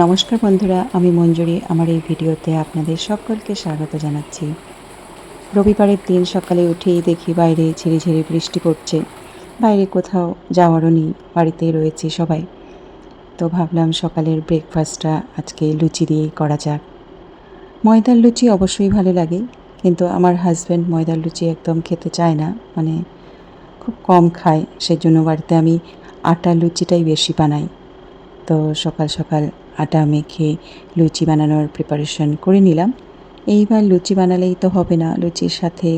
নমস্কার বন্ধুরা, আমি মঞ্জুরি। আমার এই ভিডিওতে আপনাদের সকলকে স্বাগত জানাচ্ছি। রবিবারের দিন সকালে উঠেই দেখি বাইরে ঝিরিঝিরি বৃষ্টি পড়ছে। বাইরে কোথাও যাওয়ারও নেই, বাড়িতেই রয়েছি সবাই। তো ভাবলাম সকালের ব্রেকফাস্টটা আজকে লুচি দিয়েই করা যাক। ময়দার লুচি অবশ্যই ভালো লাগে, কিন্তু আমার হাজব্যান্ড ময়দার লুচি একদম খেতে চায় না, মানে খুব কম খায়। সেজন্য বাড়িতে আমি আটার লুচিটাই বেশি বানাই। তো সকাল সকাল আটা মেখে লুচি বানানোর প্রিপারেশন করে নিলাম। এইবার লুচি বানালেই তো হবে না, লুচির সাথে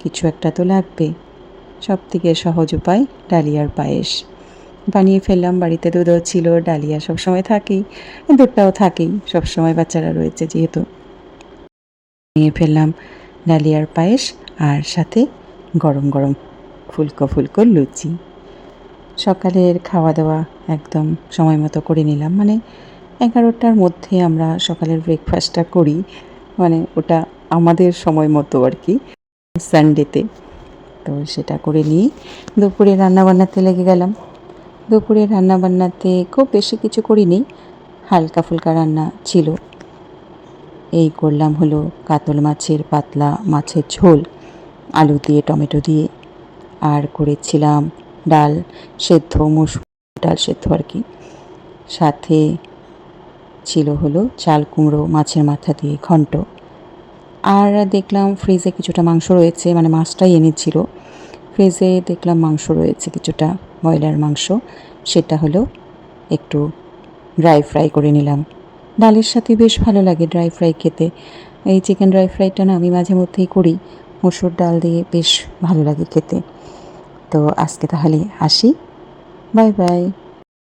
কিছু একটা তো লাগবে। সবথেকে সহজ উপায় ডালিয়ার পায়েস বানিয়ে ফেললাম। বাড়িতে দুধও ছিল, ডালিয়া সবসময় থাকেই, দুধটাও থাকেই, সবসময় বাচ্চারা রয়েছে যেহেতু। নিয়ে ফেললাম ডালিয়ার পায়েস আর সাথে গরম গরম ফুলকো ফুলকো লুচি। সকালের খাওয়া দাওয়া একদম সময় মতো করে নিলাম, মানে 11টার মধ্যে আমরা সকালের ব্রেকফাস্টটা করি, মানে ওটা আমাদের সময় মতো আর কি, সানডেতে। তো সেটা করে নিয়ে দুপুরে রান্নাবান্নাতে লেগে গেলাম। দুপুরে রান্নাবান্নাতে খুব বেশি কিছু করিনি, হালকা ফুলকা রান্না ছিল। এই করলাম হলো কাতল মাছের পাতলা মাছের ঝোল, আলু দিয়ে টমেটো দিয়ে। আর করেছিলাম ডাল সেদ্ধ, মুসুর ডাল সেদ্ধ আর কি। সাথে ছিল হলো চাল কুমড়ো মাছের মাথা দিয়ে ঘন্ট। আর দেখলাম ফ্রিজে কিছুটা মাংস রয়েছে, মানে মাছটাই এনেছিল। ফ্রিজে দেখলাম মাংস রয়েছে কিছুটা, ব্রয়লার মাংস। সেটা হলো একটু ড্রাই ফ্রাই করে নিলাম। ডালের সাথে বেশ ভালো লাগে ড্রাই ফ্রাই খেতে। এই চিকেন ড্রাই ফ্রাইটা না আমি মাঝে মধ্যেই করি, মসুর ডাল দিয়ে বেশ ভালো লাগে খেতে। তো আজকে তাহলে আসি, বাই বাই।